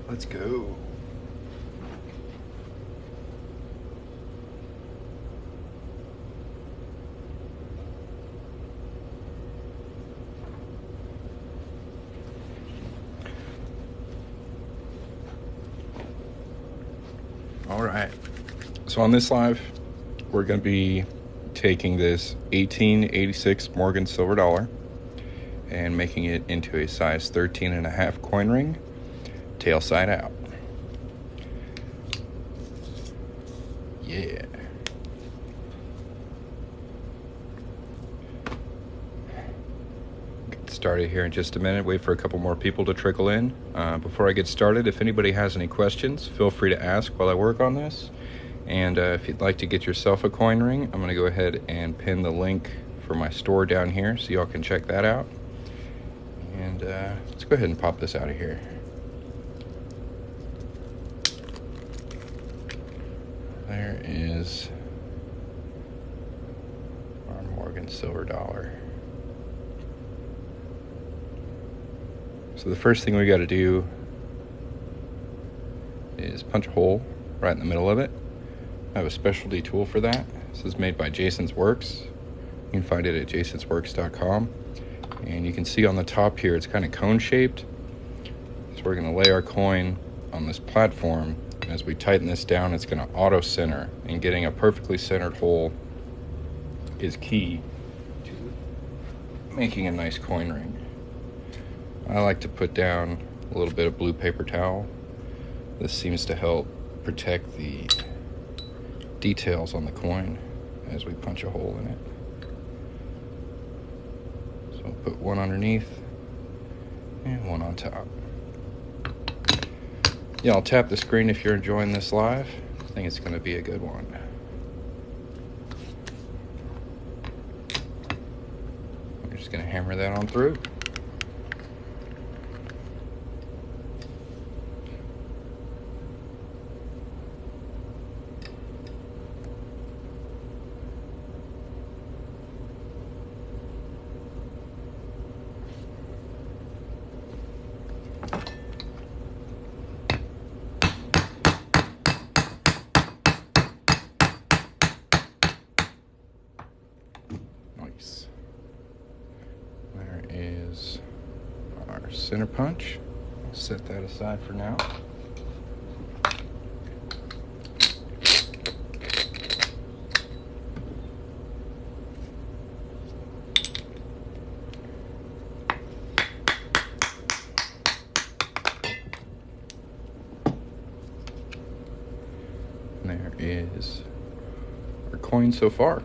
Let's go. All right. So on this live, we're going to be taking this 1886 Morgan silver dollar and making it into a size 13.5 coin ring, tail side out. Yeah. Get started here in just a minute. Wait for a couple more people to trickle in. Before I get started, if anybody has any questions, feel free to ask while I work on this. And if you'd like to get yourself a coin ring, I'm going to go ahead and pin the link for my store down here so y'all can check that out. And let's go ahead and pop this out of here. There is our Morgan silver dollar. So the first thing we got to do is punch a hole right in the middle of it. I have a specialty tool for that. This is made by Jason's Works. You can find it at jasonsworks.com. And you can see on the top here, it's kind of cone shaped. So we're going to lay our coin on this platform. And as we tighten this down, it's going to auto center. And getting a perfectly centered hole is key to making a nice coin ring. I like to put down a little bit of blue paper towel. This seems to help protect the details on the coin as we punch a hole in it. So we'll put one underneath and one on top. Yeah, I'll tap the screen if you're enjoying this live. I think it's going to be a good one. I'm just going to hammer that on through. Nice. There is our center punch. I'll set that aside for now. There is our coin so far.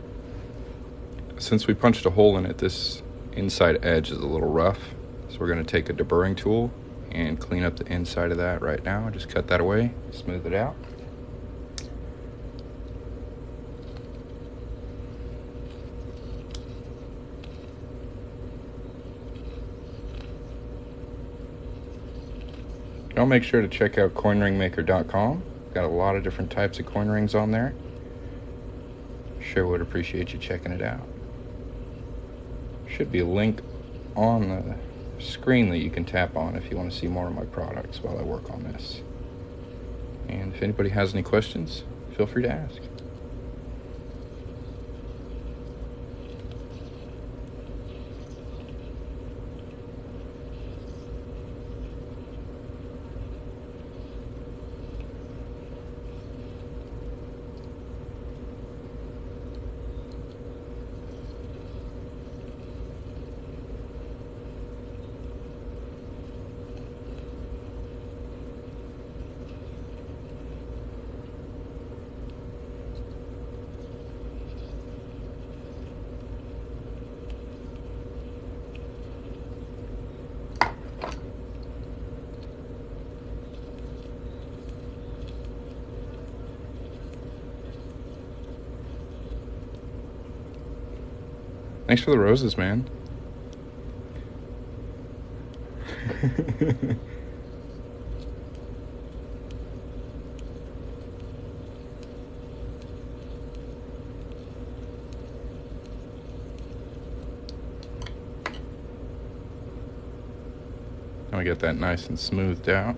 Since we punched a hole in it, this inside edge is a little rough. So we're going to take a deburring tool and clean up the inside of that right now. Just cut that away, smooth it out. I'll make sure to check out coinringmaker.com. Got a lot of different types of coin rings on there. Sure would appreciate you checking it out. Should be a link on the screen that you can tap on if you want to see more of my products while I work on this. And if anybody has any questions, feel free to ask. Thanks for the roses, man. I'll get that nice and smoothed out.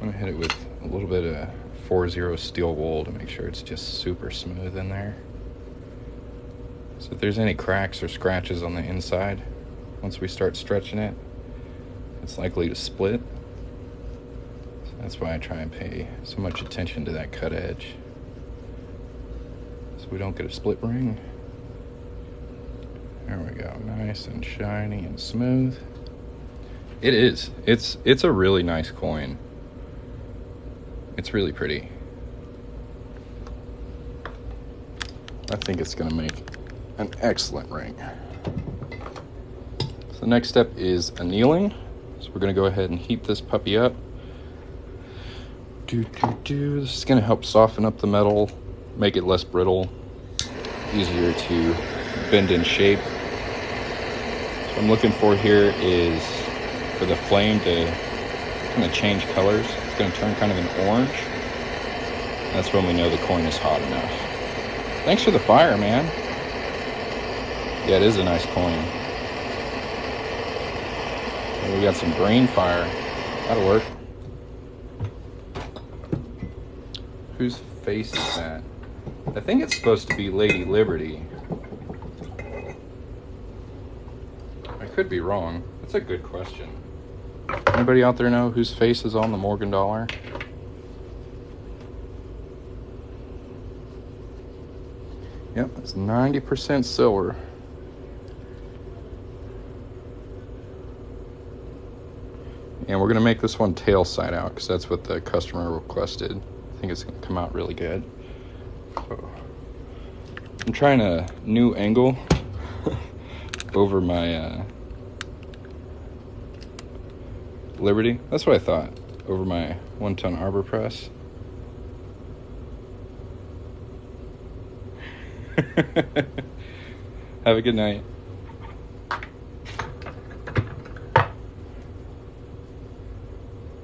I'm gonna hit it with a little bit of 4-0 steel wool to make sure it's just super smooth in there. So if there's any cracks or scratches on the inside, once we start stretching it, it's likely to split. So that's why I try and pay so much attention to that cut edge, so we don't get a split ring. There we go, nice and shiny and smooth. It is. It's a really nice coin. It's really pretty. I think it's gonna make an excellent ring. So the next step is annealing. So we're gonna go ahead and heat this puppy up. This is gonna help soften up the metal, make it less brittle, easier to bend in shape. So what I'm looking for here is for the flame to kind of change colors. It's going to turn kind of an orange. That's when we know the coin is hot enough. Thanks for the fire, man. Yeah, it is a nice coin. And we got some green fire. That'll work. Whose face is that? I think it's supposed to be Lady Liberty. I could be wrong. That's a good question. Anybody out there know whose face is on the Morgan dollar? Yep, it's 90% silver. And we're gonna make this one tail side out because that's what the customer requested. I think it's gonna come out really good. So, I'm trying a new angle over my Liberty. That's what I thought. Over my 1-ton arbor press. Have a good night.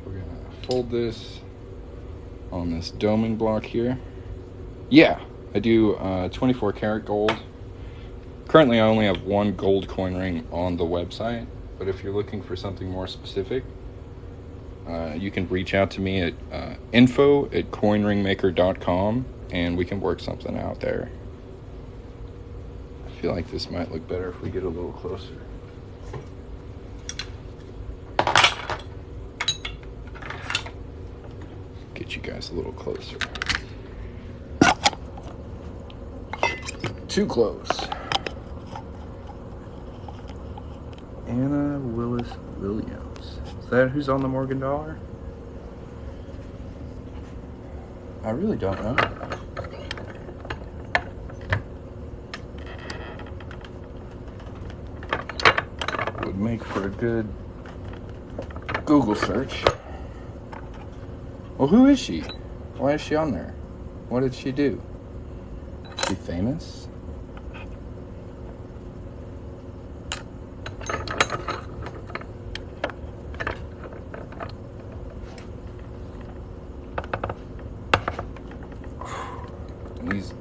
We're gonna fold this on this doming block here. Yeah, I do 24 karat gold. Currently I only have one gold coin ring on the website, but if you're looking for something more specific, you can reach out to me at info@coinringmaker.com and we can work something out there. I feel like this might look better if we get a little closer. Get you guys a little closer. Too close. Anna Willis Williams. Is that who's on the Morgan dollar? I really don't know. Would make for a good Google search. Well, who is she? Why is she on there? What did she do? Is she famous? These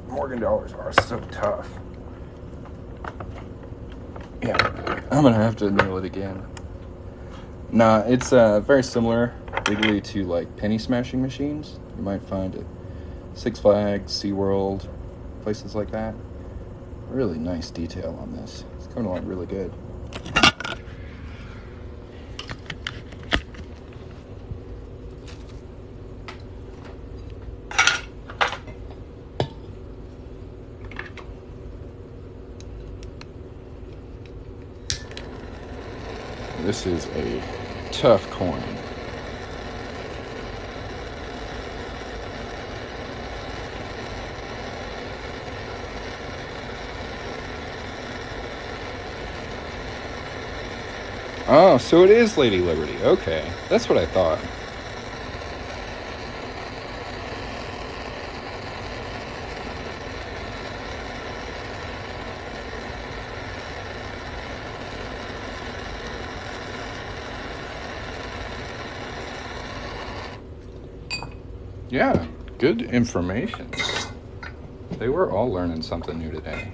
Morgan dollars are so tough. Yeah, I'm gonna have to nail it again. Nah, it's very similar legally to like penny smashing machines you might find at Six Flags, SeaWorld, places like that. Really nice detail on this. It's coming along really good. This is a tough coin. Oh, so it is Lady Liberty. Okay, that's what I thought. Yeah, good information. They were all learning something new today.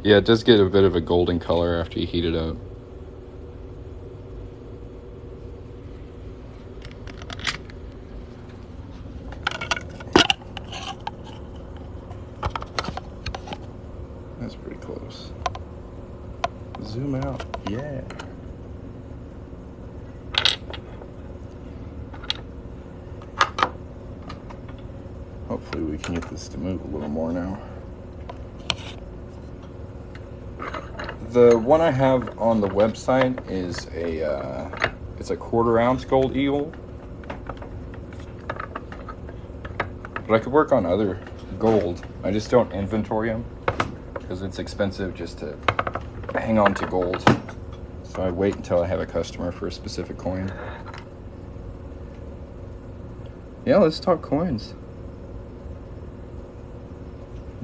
Yeah, it does get a bit of a golden color after you heat it up. That's pretty close. Zoom out. Yeah. Hopefully we can get this to move a little more now. The one I have on the website is it's a 1/4 ounce gold eagle. But I could work on other gold. I just don't inventory them because it's expensive just to hang on to gold. So I wait until I have a customer for a specific coin. Yeah, let's talk coins.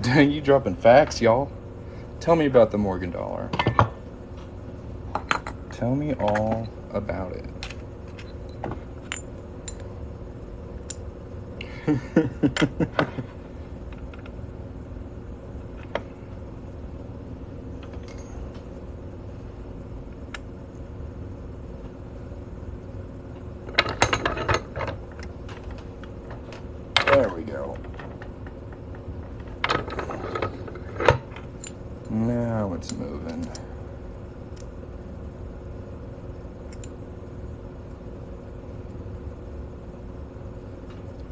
Dang, you dropping facts, y'all. Tell me about the Morgan dollar. Tell me all about it. There we go. Now it's moving.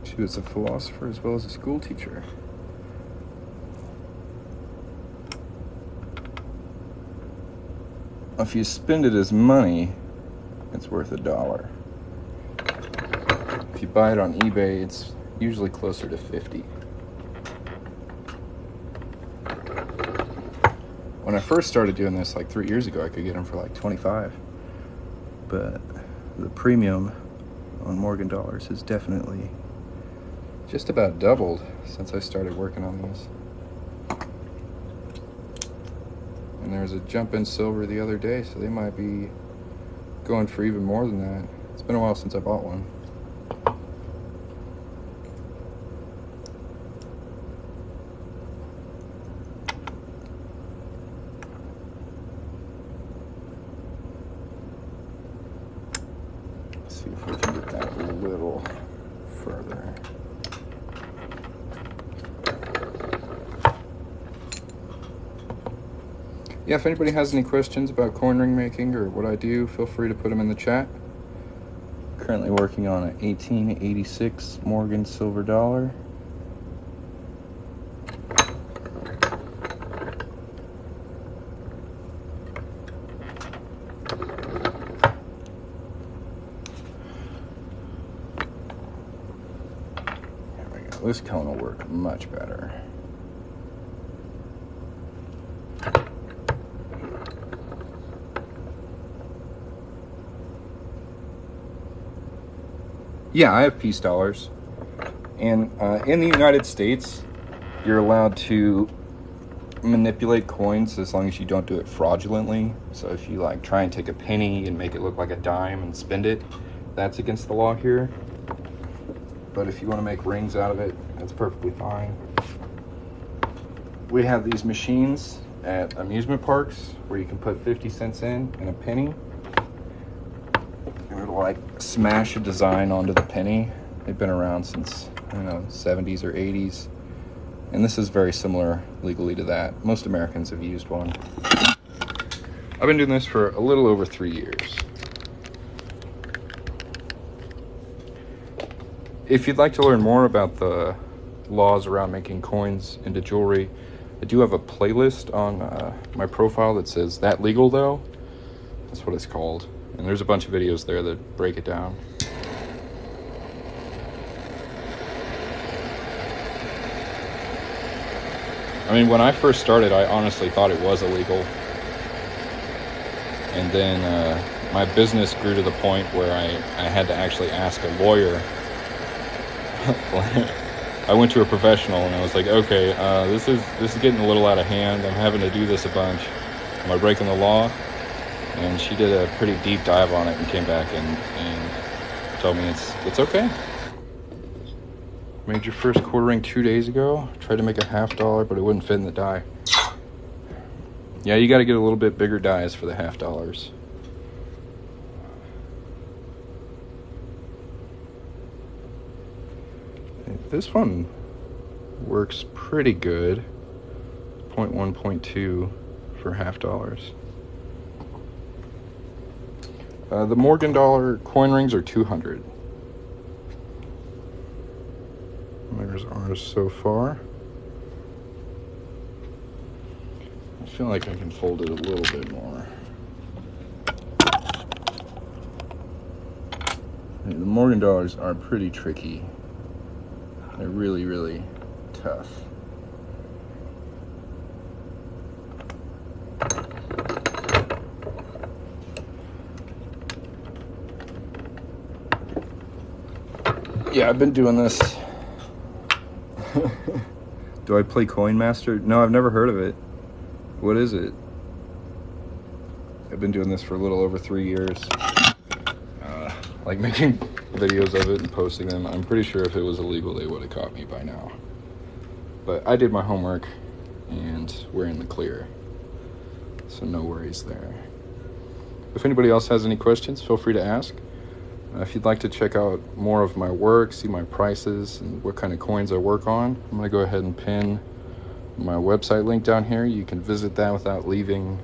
She was a philosopher as well as a school teacher. If you spend it as money, it's worth $1. If you buy it on eBay, it's usually closer to 50. When I first started doing this like 3 years ago, I could get them for like 25. But the premium on Morgan dollars has definitely just about doubled since I started working on these. And there was a jump in silver the other day, so they might be going for even more than that. It's been a while since I bought one. Let's see if we can get that a little further. Yeah, if anybody has any questions about coin ring making or what I do, feel free to put them in the chat. Currently working on an 1886 Morgan silver dollar. There we go. This cone will work much better. Yeah, I have peace dollars. And in the United States, you're allowed to manipulate coins as long as you don't do it fraudulently. So if you like try and take a penny and make it look like a dime and spend it, that's against the law here. But if you want to make rings out of it, that's perfectly fine. We have these machines at amusement parks where you can put 50 cents in and a penny. And it'll like smash a design onto the penny. They've been around since, I don't know, 70s or 80s. And this is very similar legally to that. Most Americans have used one. I've been doing this for a little over 3 years. If you'd like to learn more about the laws around making coins into jewelry, I do have a playlist on my profile that says "That Legal Though." That's what it's called. And there's a bunch of videos there that break it down. I mean, when I first started, I honestly thought it was illegal. And then my business grew to the point where I had to actually ask a lawyer. I went to a professional and I was like, okay, this is getting a little out of hand. I'm having to do this a bunch. Am I breaking the law? And she did a pretty deep dive on it and came back and told me it's okay. Made your first quarter ring 2 days ago. Tried to make a $50, but it wouldn't fit in the die. Yeah, you got to get a little bit bigger dies for the $half. This one works pretty good. 0.1, 0.2 for $half. The Morgan dollar coin rings are 200. There's ours so far. I feel like I can fold it a little bit more. The Morgan dollars are pretty tricky. They're really, really tough. Yeah, I've been doing this. Do I play Coin Master? No, I've never heard of it. What is it? I've been doing this for a little over 3 years. Like making videos of it and posting them. I'm pretty sure if it was illegal, they would have caught me by now. But I did my homework, and we're in the clear. So no worries there. If anybody else has any questions, feel free to ask. If you'd like to check out more of my work, see my prices, and what kind of coins I work on, I'm going to go ahead and pin my website link down here. You can visit that without leaving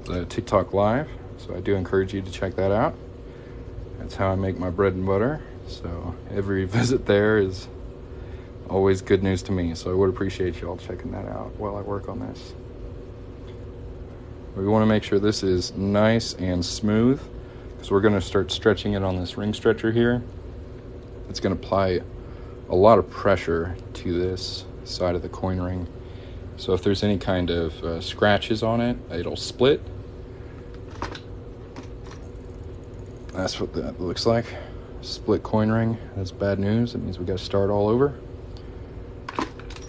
the TikTok live. So I do encourage you to check that out. That's how I make my bread and butter. So every visit there is always good news to me. So I would appreciate you all checking that out while I work on this. We want to make sure this is nice and smooth, because we're going to start stretching it on this ring stretcher here. It's going to apply a lot of pressure to this side of the coin ring. So if there's any kind of scratches on it, it'll split. That's what that looks like. Split coin ring. That's bad news. It means we got to start all over.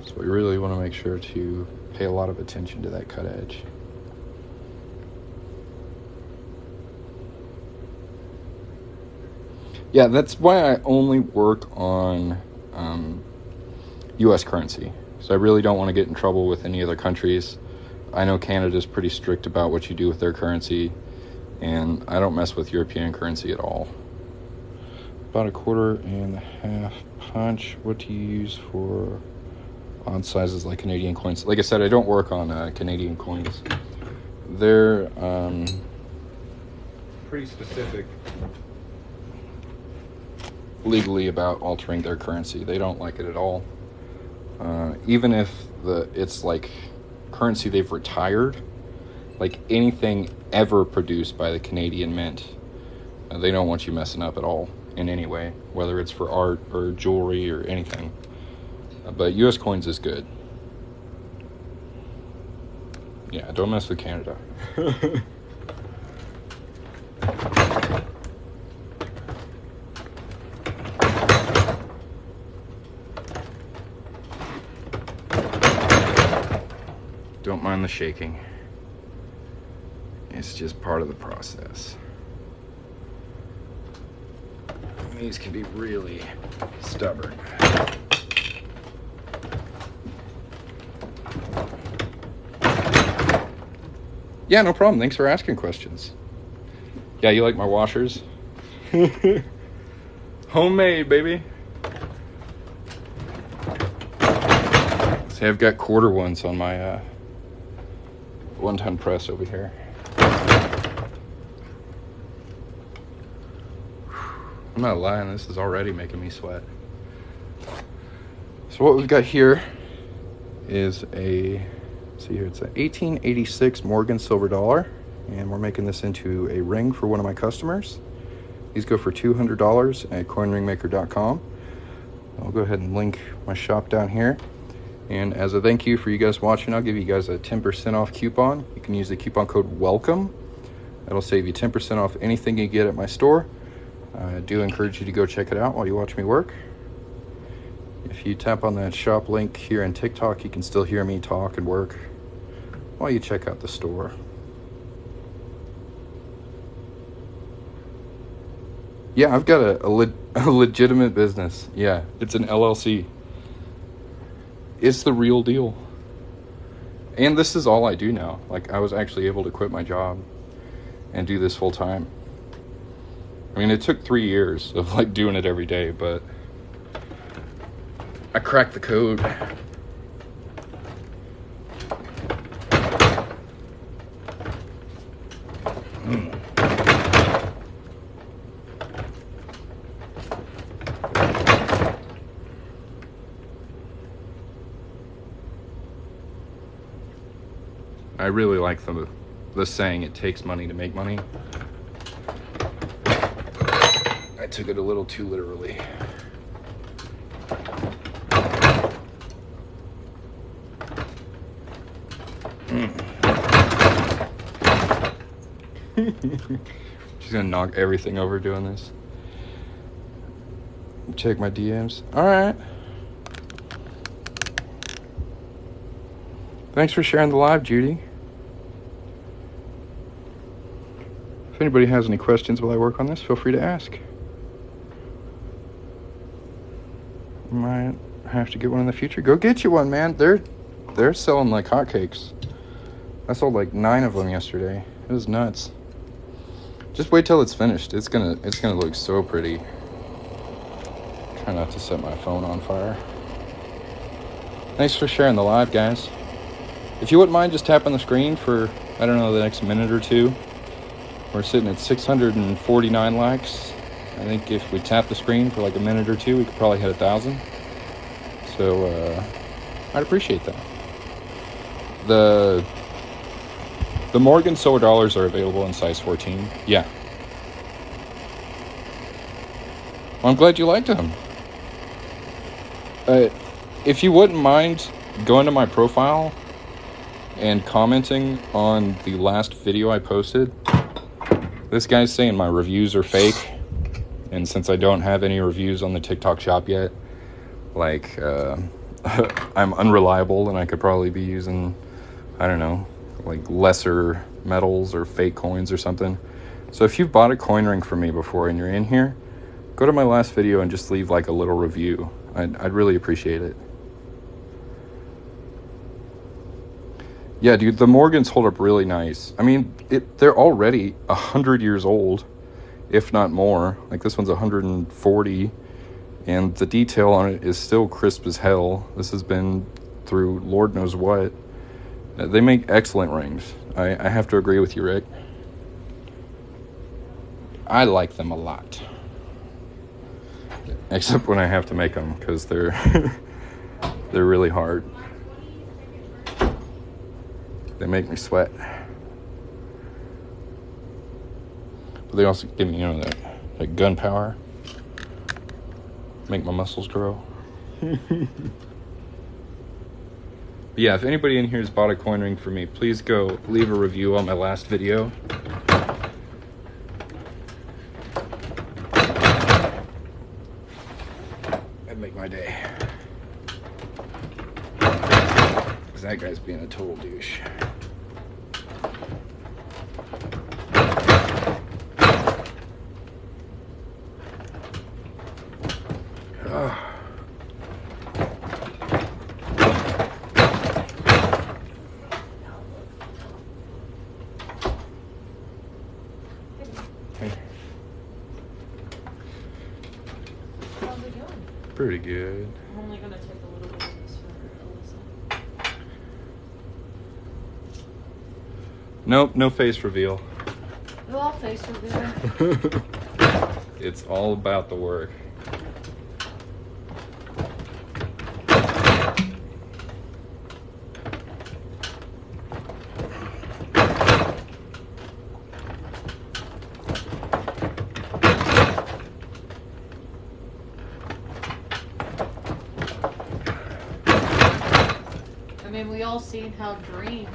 So we really want to make sure to pay a lot of attention to that cut edge. Yeah, that's why I only work on U.S. currency. So I really don't want to get in trouble with any other countries. I know Canada's pretty strict about what you do with their currency, and I don't mess with European currency at all. About 1.25 punch. What do you use for odd sizes like Canadian coins? Like I said, I don't work on Canadian coins. They're pretty specific legally about altering their currency. They don't like it at all. Even if it's like currency they've retired, like anything ever produced by the Canadian Mint, they don't want you messing up at all in any way, whether it's for art or jewelry or anything. But US coins is good. Yeah, don't mess with Canada. Don't mind the shaking. It's just part of the process. These can be really stubborn. Yeah, no problem. Thanks for asking questions. Yeah, you like my washers? Homemade, baby. See, I've got quarter ones on my 1-ton press over here. I'm not lying, this is already making me sweat. So what we've got here is it's an 1886 Morgan silver dollar, and we're making this into a ring for one of my customers. These go for $200 at coinringmaker.com. I'll go ahead and link my shop down here. And as a thank you for you guys watching, I'll give you guys a 10% off coupon. You can use the coupon code WELCOME. That'll save you 10% off anything you get at my store. I do encourage you to go check it out while you watch me work. If you tap on that shop link here in TikTok, you can still hear me talk and work while you check out the store. Yeah, I've got a legitimate business. Yeah, it's an LLC. It's the real deal. And this is all I do now. Like, I was actually able to quit my job and do this full time. I mean, it took 3 years of like doing it every day, but I cracked the code. I really like the saying, it takes money to make money. I took it a little too literally. She's gonna knock everything over doing this. Check my DMs. All right. Thanks for sharing the live, Judy. If anybody has any questions while I work on this, feel free to ask. Might have to get one in the future. Go get you one, man. They're selling like hotcakes. I sold like 9 of them yesterday. It was nuts. Just wait till it's finished. It's gonna look so pretty. Try not to set my phone on fire. Thanks for sharing the live, guys. If you wouldn't mind just tapping the screen for, I don't know, the next minute or two. We're sitting at 649 likes. I think if we tap the screen for like a minute or two, we could probably hit 1,000. So I'd appreciate that. The Morgan silver dollars are available in size 14. Yeah. Well, I'm glad you liked them. If you wouldn't mind going to my profile and commenting on the last video I posted. This guy's saying my reviews are fake. And since I don't have any reviews on the TikTok shop yet, like, I'm unreliable and I could probably be using, I don't know, like lesser metals or fake coins or something. So if you've bought a coin ring from me before and you're in here, go to my last video and just leave like a little review. I'd really appreciate it. Yeah, dude, the Morgans hold up really nice. I mean, they're already 100 years old, if not more. Like, this one's 140, and the detail on it is still crisp as hell. This has been through Lord knows what. They make excellent rings. I have to agree with you, Rick. I like them a lot. Except when I have to make them, because they're they're really hard. They make me sweat. But they also give me, you know, that gun power. Make my muscles grow. Yeah, if anybody in here has bought a coin ring for me, please go leave a review on my last video. That'd make my day. Because that guy's being a total douche. Pretty good. I'm only going to take a little bit of this for Alyssa. Nope, no face reveal. No, I'll face reveal. It's all about the work. I mean, we all seen how Dream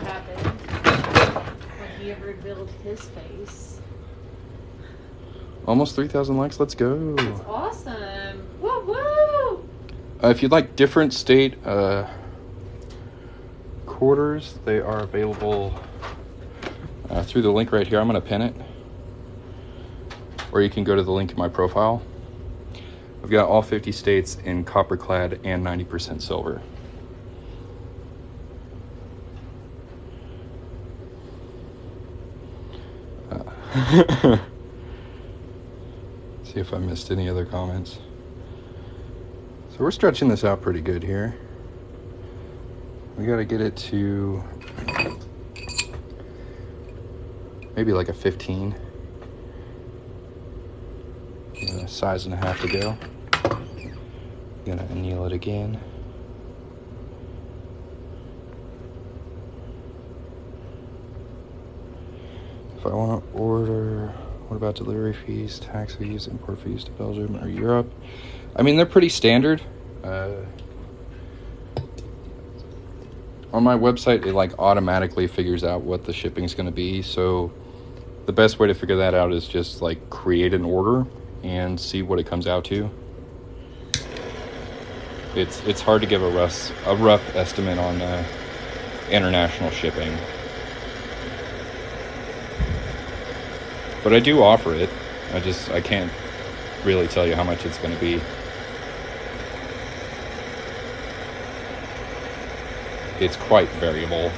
happened when he revealed his face. Almost 3,000 likes. Let's go. That's awesome. Woo woo! If you'd like different state quarters, they are available through the link right here. I'm going to pin it. Or you can go to the link in my profile. I've got all 50 states in copper clad and 90% silver. See if I missed any other comments. So we're stretching this out pretty good here. We got to get it to maybe like a 15. A size and a half to go. Gonna anneal it again. If I want to order, what about delivery fees, taxis, import fees to Belgium or Europe? I mean, they're pretty standard. On my website, it like automatically figures out what the shipping's going to be. So the best way to figure that out is just like create an order and see what it comes out to. It's hard to give a rough estimate on international shipping, but I do offer it. I can't really tell you how much it's going to be. It's quite variable.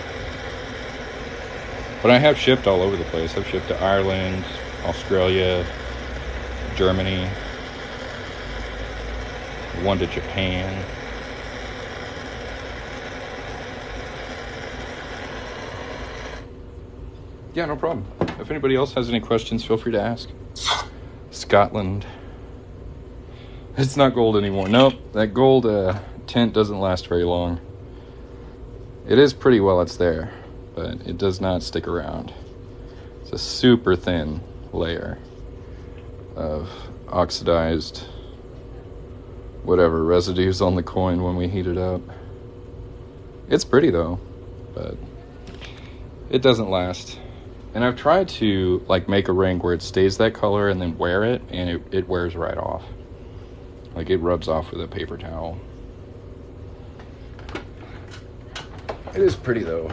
But I have shipped all over the place. I've shipped to Ireland, Australia, Germany, one to Japan. Yeah, no problem. If anybody else has any questions, feel free to ask. Scotland. It's not gold anymore. Nope, that gold tint doesn't last very long. It is pretty while it's there, but it does not stick around. It's a super thin layer of oxidized whatever residues on the coin when we heat it up. It's pretty though, but it doesn't last. And I've tried to like make a ring where it stays that color and then wear it, and it wears right off. Like it rubs off with a paper towel. It is pretty though.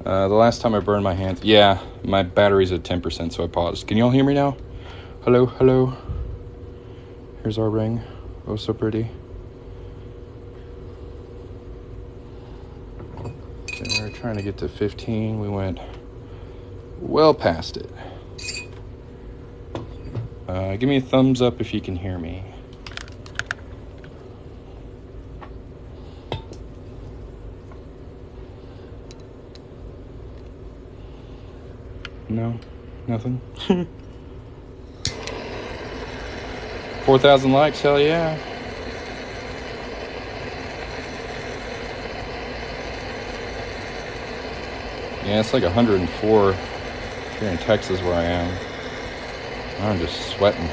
The last time I burned my hands, yeah, my battery's at 10%, so I paused. Can y'all hear me now? Hello, hello. Here's our ring. Oh, so pretty. Okay, we were trying to get to 15. We went well past it. Give me a thumbs up if you can hear me. No, nothing. 4,000 likes, hell yeah. Yeah, it's like 104 here in Texas where I am. I'm just sweating.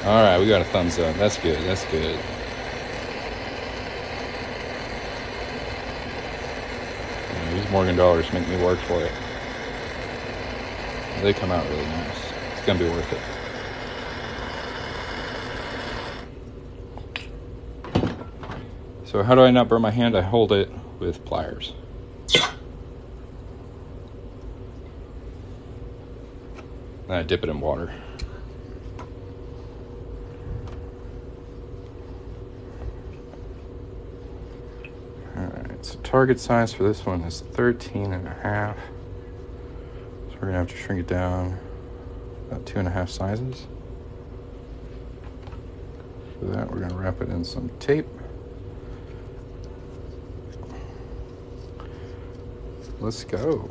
All right, we got a thumbs up. That's good, that's good. These Morgan dollars make me work for it. They come out really nice. It's gonna be worth it. So how do I not burn my hand? I hold it with pliers. Then I dip it in water. Alright, so target size for this one is 13.5. So we're gonna have to shrink it down about 2.5 sizes. For that, we're gonna wrap it in some tape. Let's go.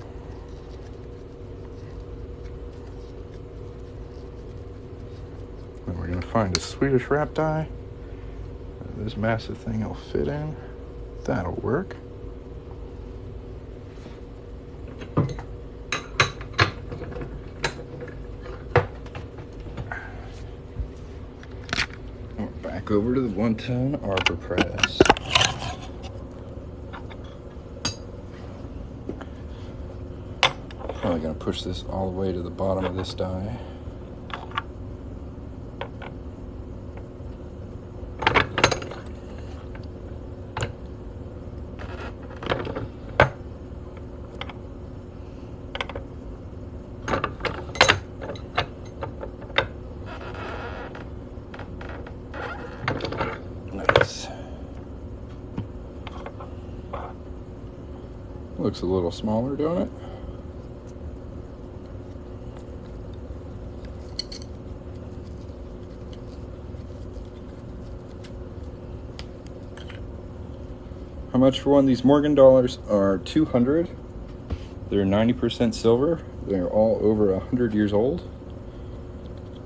Then we're gonna find a Swedish wrap die. This massive thing will fit in. That'll work. We're back over to the 1-ton arbor press. Probably gonna push this all the way to the bottom of this die. Nice. Looks a little smaller, don't it? How much for one? These Morgan dollars are $200. They're 90% silver. They're all over 100 years old.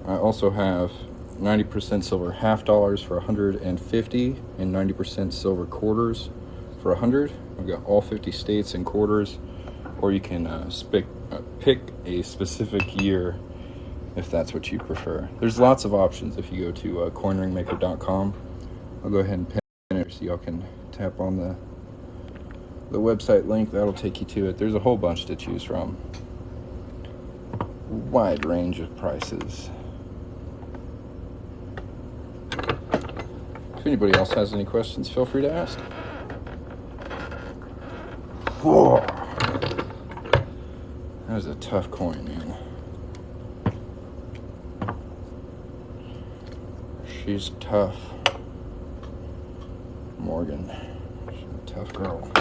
I also have 90% silver half dollars for 150 and 90% silver quarters for 100. I've got all 50 states and quarters, or you can pick a specific year if that's what you prefer. There's lots of options if you go to coinringmaker.com. I'll go ahead and pin it so y'all can tap on the website link. That'll take you to it. There's a whole bunch to choose from. Wide range of prices. If anybody else has any questions, feel free to ask. Whoa. That was a tough coin, man. She's tough. Morgan. She's a tough girl.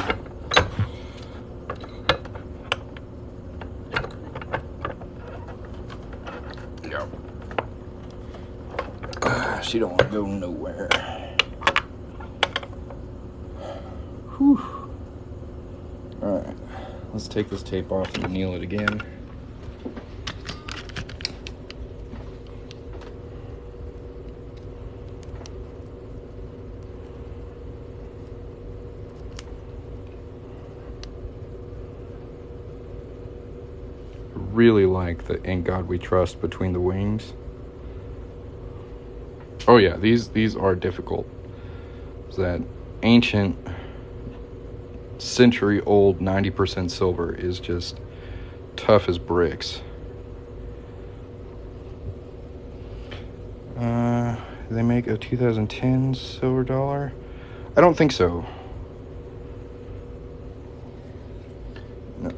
Yep. She don't want to go nowhere. Whew. Alright. Let's take this tape off and anneal it again. Really like the "In God We Trust" between the wings. Oh yeah, these are difficult. That ancient, century-old 90% silver is just tough as bricks. Do they make a 2010 silver dollar? I don't think so. No.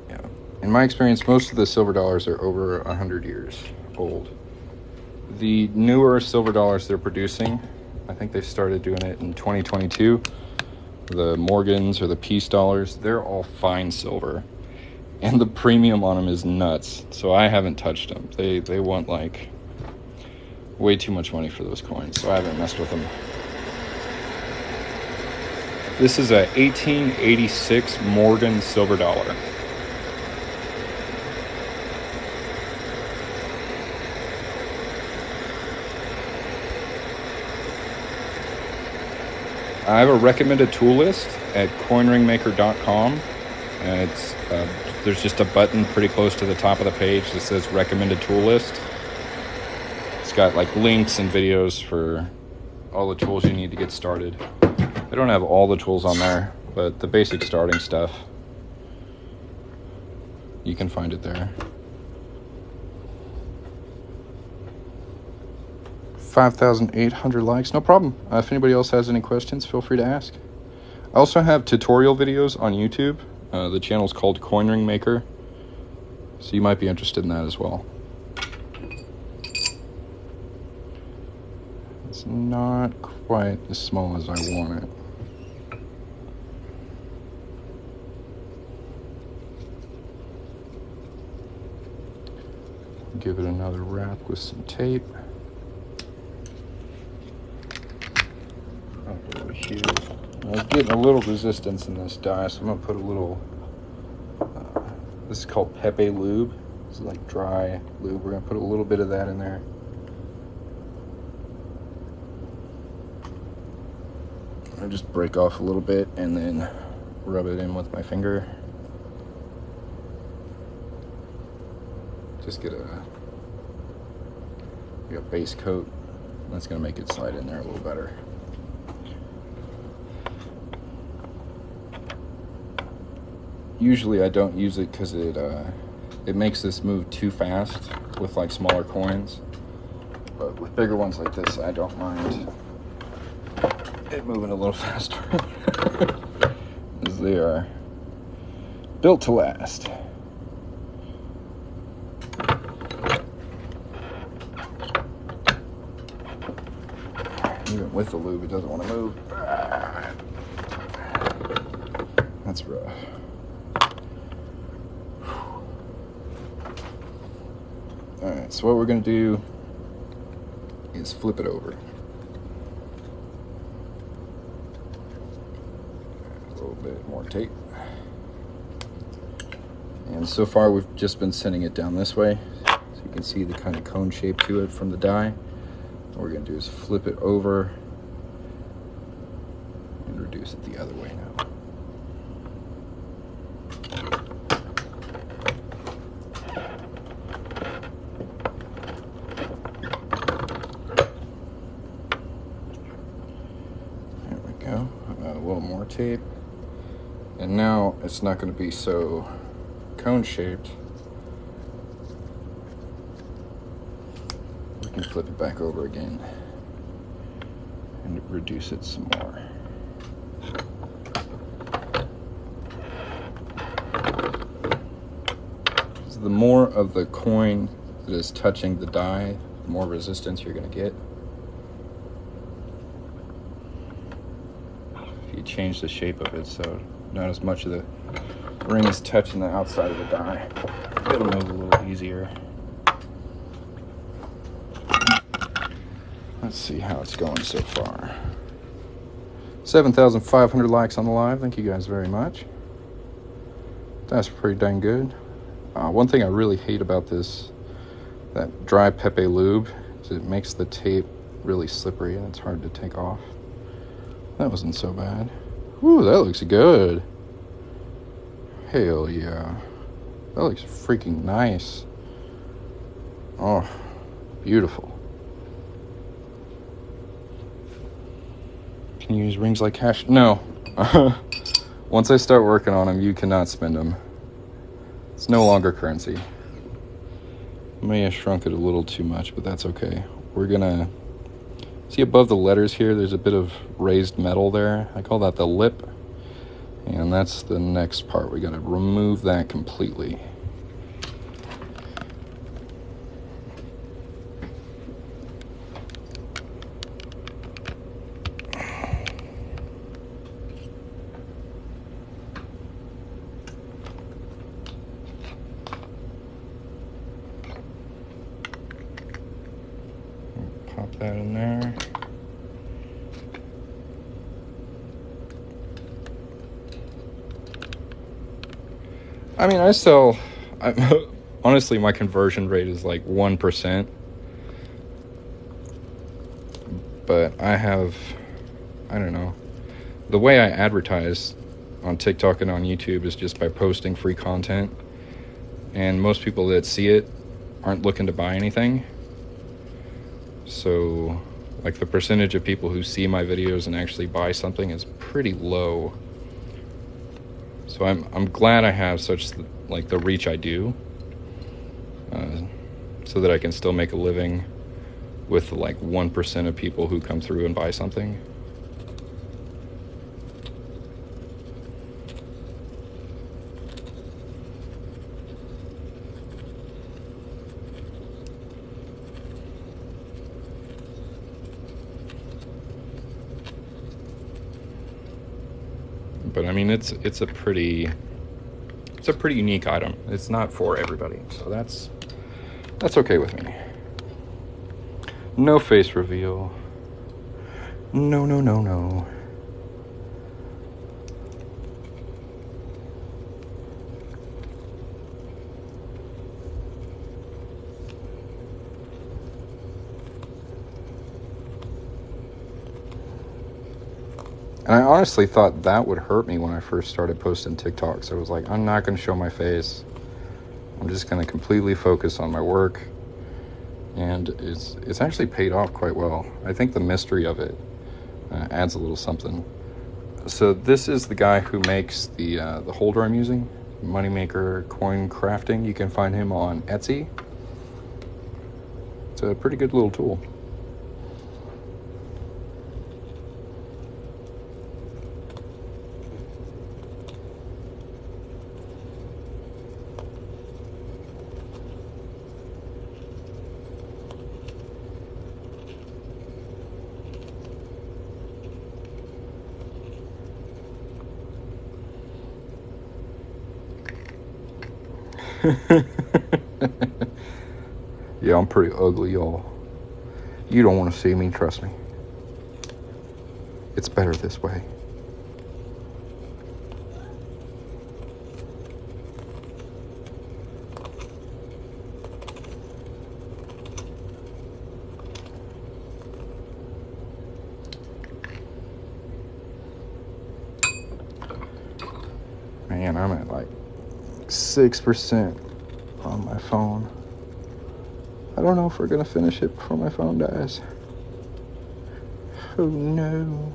Yeah. In my experience, most of the silver dollars are over 100 years old. The newer silver dollars they're producing, I think they started doing it in 2022. The Morgans or the Peace dollars, they're all fine silver. And the premium on them is nuts. So I haven't touched them. They want like way too much money for those coins. So I haven't messed with them. This is a 1886 Morgan silver dollar. I have a recommended tool list at coinringmaker.com. And there's just a button pretty close to the top of the page that says recommended tool list. It's got like links and videos for all the tools you need to get started. I don't have all the tools on there, but the basic starting stuff, you can find it there. 5,800 likes, no problem. If anybody else has any questions, feel free to ask. I also have tutorial videos on YouTube. The channel's called Coinring Maker, so you might be interested in that as well. It's not quite as small as I want it. Give it another wrap with some tape. Over here. I was getting a little resistance in this die, so I'm going to put a little, this is called Pepe lube. This is like dry lube. We're going to put a little bit of that in there. I just break off a little bit and then rub it in with my finger. Just get a base coat. That's going to make it slide in there a little better. Usually I don't use it because it makes this move too fast with like smaller coins, but with bigger ones like this I don't mind it moving a little faster as they are built to last. Even with the lube it doesn't want to move. that's rough. Alright, so what we're going to do is flip it over. A little bit more tape. And so far we've just been sending it down this way. So you can see the kind of cone shape to it from the die. What we're going to do is flip it over and reduce it the other way now. There we go. A little more tape. And now it's not going to be so cone shaped. We can flip it back over again and reduce it some more. So the more of the coin that is touching the die, the more resistance you're going to get. If you change the shape of it so not as much of the ring is touching the outside of the die, it'll move a little easier. Let's see how it's going so far. 7,500 likes on the live. Thank you guys very much. That's pretty dang good. One thing I really hate about that dry Pepe lube, is it makes the tape really slippery and it's hard to take off. That wasn't so bad. Ooh, that looks good. Hell yeah. That looks freaking nice. Oh, beautiful. Can you use rings like cash? No. Once I start working on them, you cannot spend them. It's no longer currency. I may have shrunk it a little too much, but that's okay. We're gonna see above the letters here, there's a bit of raised metal there. I call that the lip. And that's the next part. We gotta remove that completely. Pop that in there. I mean, honestly, my conversion rate is like 1%. But I don't know. The way I advertise on TikTok and on YouTube is just by posting free content. And most people that see it aren't looking to buy anything. So, like, the percentage of people who see my videos and actually buy something is pretty low. So I'm glad I have such like the reach I do, so that I can still make a living with like 1% of people who come through and buy something. But I mean, it's a pretty unique item. It's not for everybody, so that's okay with me. No face reveal. No. And I honestly thought that would hurt me when I first started posting TikToks. I was like, I'm not going to show my face. I'm just going to completely focus on my work. And it's actually paid off quite well. I think the mystery of it adds a little something. So this is the guy who makes the holder I'm using, Moneymaker Coin Crafting. You can find him on Etsy. It's a pretty good little tool. Yeah, I'm pretty ugly, y'all. You don't want to see me, trust me. It's better this way. Man, I'm at like 6% on my phone. I don't know if we're gonna finish it before my phone dies. Oh no.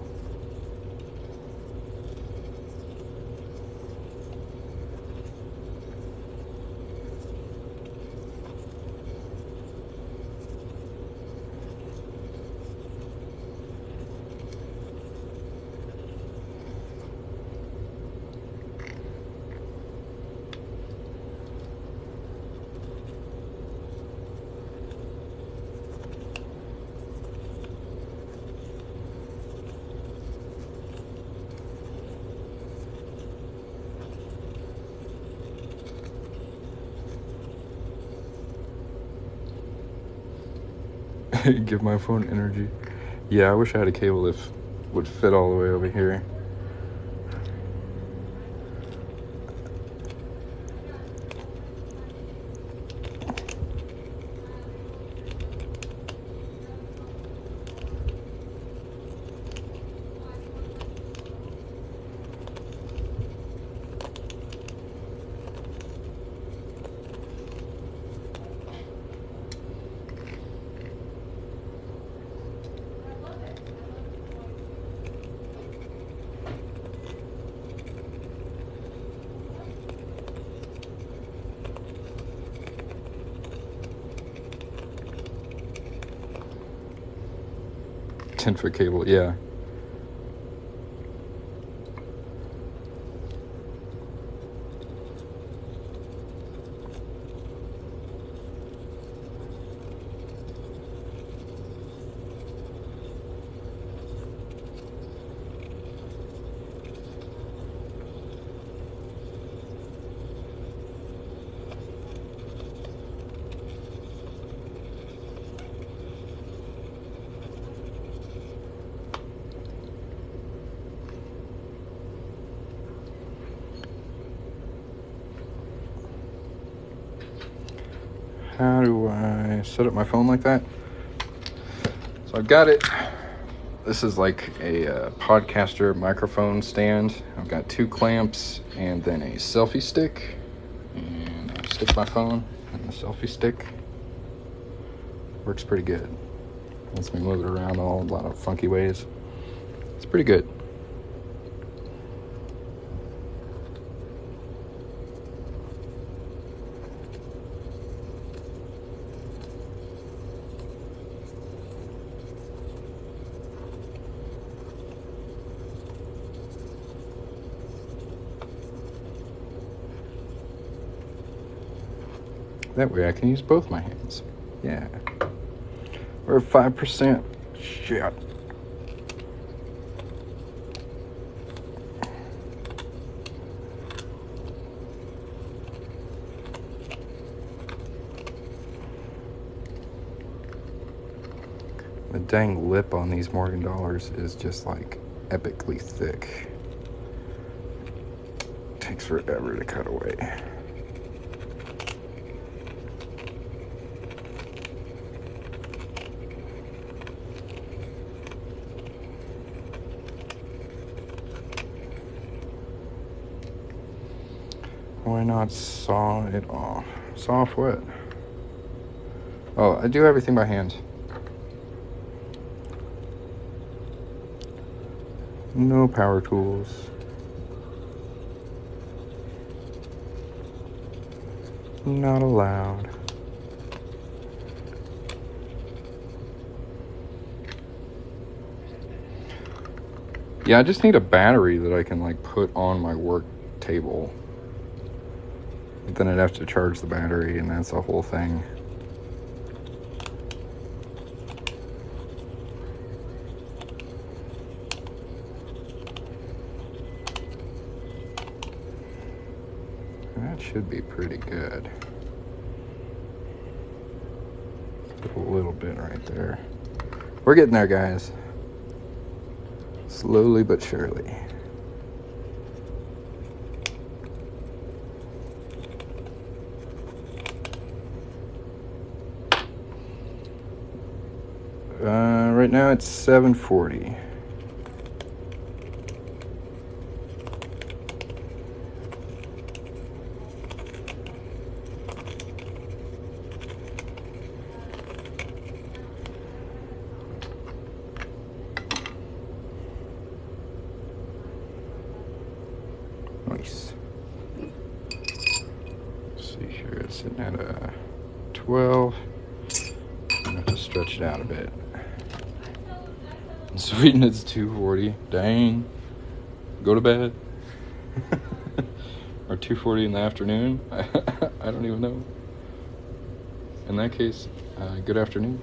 Give my phone energy. Yeah, I wish I had a cable that would fit all the way over here. Ten-foot cable, yeah. How do I set up my phone like that? So I've got it. This is like a podcaster microphone stand. I've got 2 clamps and then a selfie stick. And I stick my phone in the selfie stick. Works pretty good. Lets me move it around a lot of funky ways. It's pretty good. That way I can use both my hands. Yeah. We're at 5%. Shit. The dang lip on these Morgan dollars is just like epically thick. Takes forever to cut away. Why not saw it off? Saw off what? Oh, I do everything by hand. No power tools. Not allowed. Yeah, I just need a battery that I can like put on my work table. But then I'd have to charge the battery, and that's the whole thing. That should be pretty good. A little bit right there. We're getting there, guys. Slowly but surely. Right now it's 740. Nice. Let's see here, it's sitting at a 12. I'm gonna have to stretch it out a bit. Sweden, it's 240. Dang. Go to bed. Or 2:40 in the afternoon. I don't even know. In that case, good afternoon.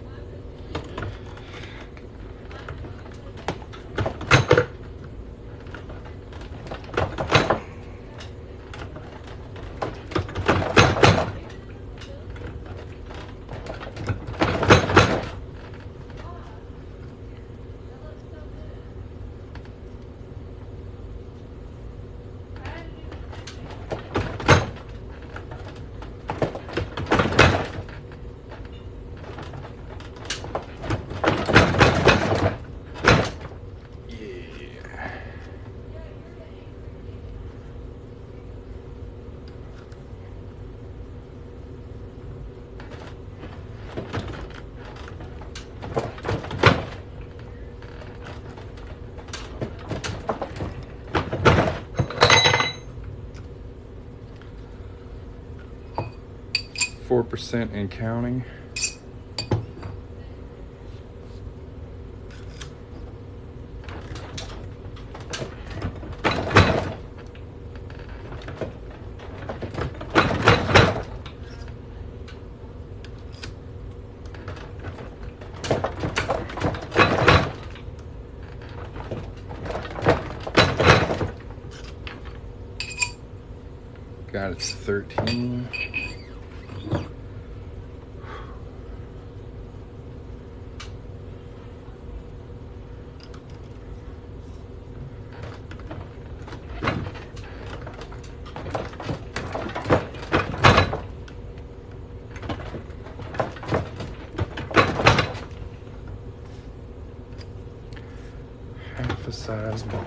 .4% and counting. God, it's 13. Half a size more.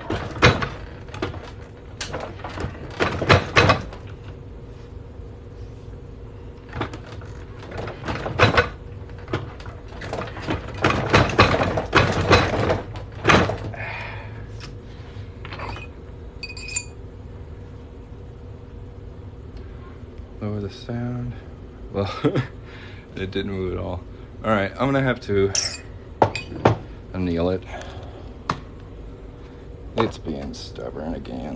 Lower the sound. Well, it didn't move at all. All right, I'm gonna have to anneal it. It's being stubborn again.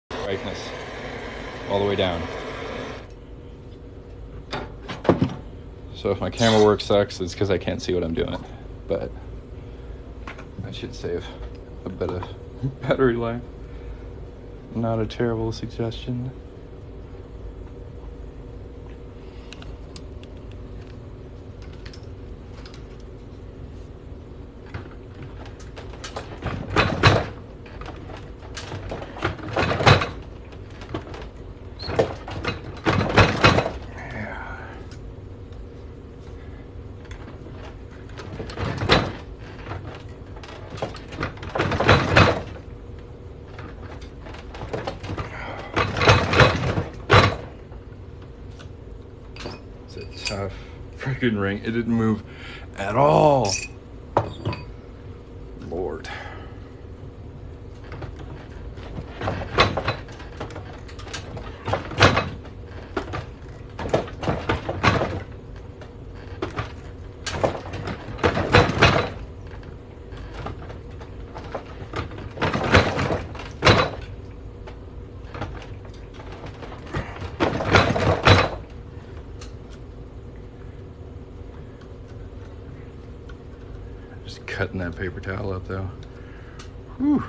Brightness all the way down. So if my camera work sucks, it's because I can't see what I'm doing. But that should save a bit of battery life. Not a terrible suggestion. Tough freaking ring. It didn't move at all. Lord. cutting that paper towel up though. Whew.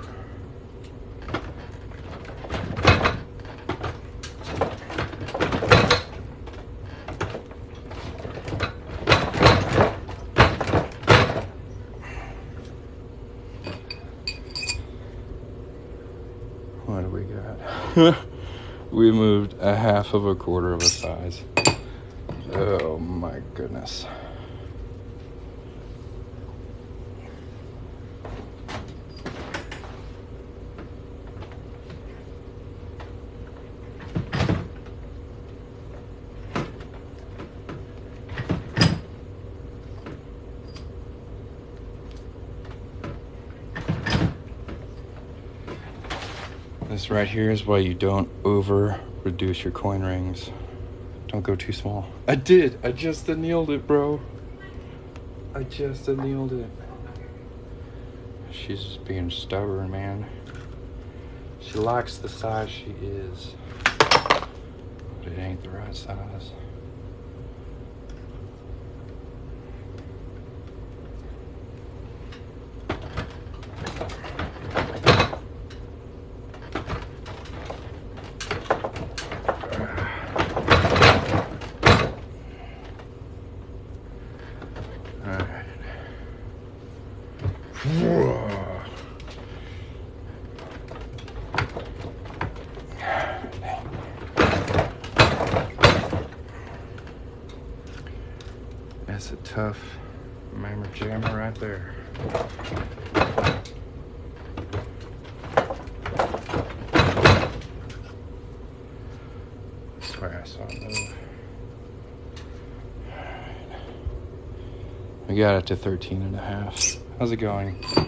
What do we got? We moved a half of a quarter of a size. Oh my goodness. This right here is why you don't over reduce your coin rings. Don't go too small. I did. I just annealed it, bro. I just annealed it. She's just being stubborn, man. She likes the size she is, but it ain't the right size. That's a tough mammer jammer right there. I swear I saw it move. We got it to 13 and a half. How's it going? All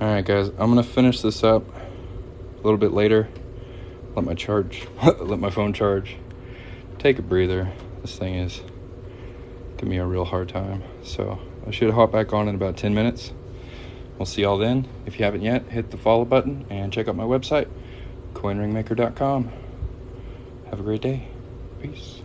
right, guys, I'm gonna finish this up a little bit later. Let my phone charge. Take a breather. This thing is giving me a real hard time. So I should hop back on in about 10 minutes. We'll see y'all then. If you haven't yet, hit the follow button and check out my website, coinringmaker.com. Have a great day. Peace.